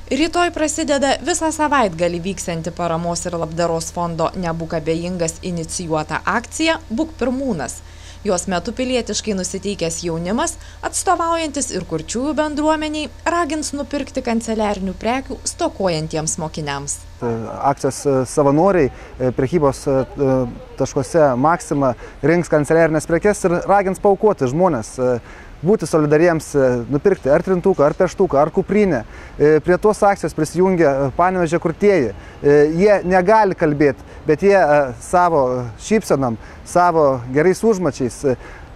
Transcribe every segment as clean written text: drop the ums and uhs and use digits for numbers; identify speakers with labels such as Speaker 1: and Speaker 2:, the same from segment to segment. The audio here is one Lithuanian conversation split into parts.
Speaker 1: Rytoj prasideda visą savaitgalį vyksianti paramos ir labdaros fondo Nebūk abejingas inicijuota akcija Būk pirmūnas. Jos metu pilietiškai nusiteikęs jaunimas, atstovaujantis ir kurčiųjų bendruomeniai, ragins nupirkti kanceliarinių prekių stokojantiems mokiniams.
Speaker 2: Akcijos savanoriai prekybos taškuose Maxima rinks kanceliarinės prekes ir ragins paaukoti žmonės, būti solidariems, nupirkti ar trintuką, ar peštuką, ar kuprinę. Prie tos akcijos prisijungia Panevėžio kurtieji. Jie negali kalbėti, bet jie savo šypsenom, savo gerais užmačiais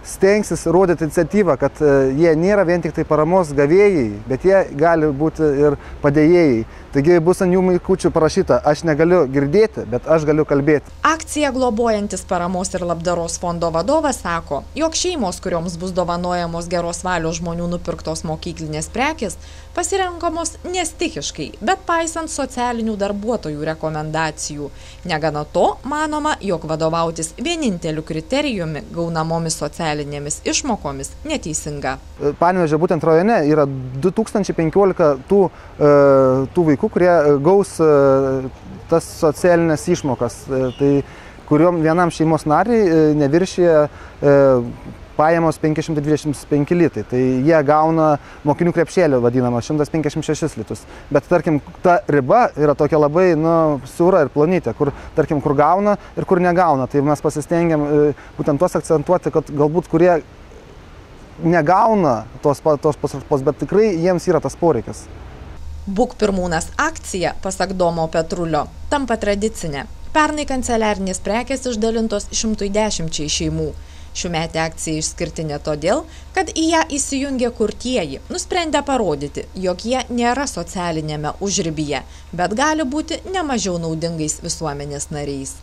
Speaker 2: stengsis rodyti iniciatyvą, kad jie nėra vien tik tai paramos gavėjai, bet jie gali būti ir padėjėjai. Taigi bus ant jų maikučių parašyta, aš negaliu girdėti, bet aš galiu kalbėti.
Speaker 1: Akcija globojantis paramos ir labdaros fondo vadovas sako, jog šeimos, kurioms bus dovanojamos geros valios žmonių nupirktos mokyklinės prekės, pasirenkamos nestichiškai, bet paisant socialinių darbuotojų rekomendacijų. Negana to, manoma, jog vadovautis vieninteliu kriterijumi gaunamomis socialinėmis išmokomis neteisinga.
Speaker 2: Panevėžio būtent rajone yra 2015 tų vaikų, kurie gaus tas socialinės išmokas, tai kuriuom vienam šeimos nariai neviršyje pajamos 525 litai. Tai jie gauna mokinių krepšėlį vadinamą 156 litus. Bet tarkim, ta riba yra tokia labai siaura ir plonytė, kur gauna ir kur negauna. Tai mes pasistengiam būtent tos akcentuoti, kad galbūt kurie negauna tos pašalpos, bet tikrai jiems yra tas poreikis.
Speaker 1: Būk pirmūnas akcija, pasak Domo Petrulio, tampa tradicinė. Pernai kanceliarinės prekės išdalintos 110 šeimų. Šiųmetė akcija išskirtinė todėl, kad į ją įsijungė kurtieji, nusprendę parodyti, jog jie nėra socialinėme užribyje, bet gali būti nemažiau naudingais visuomenės nariais.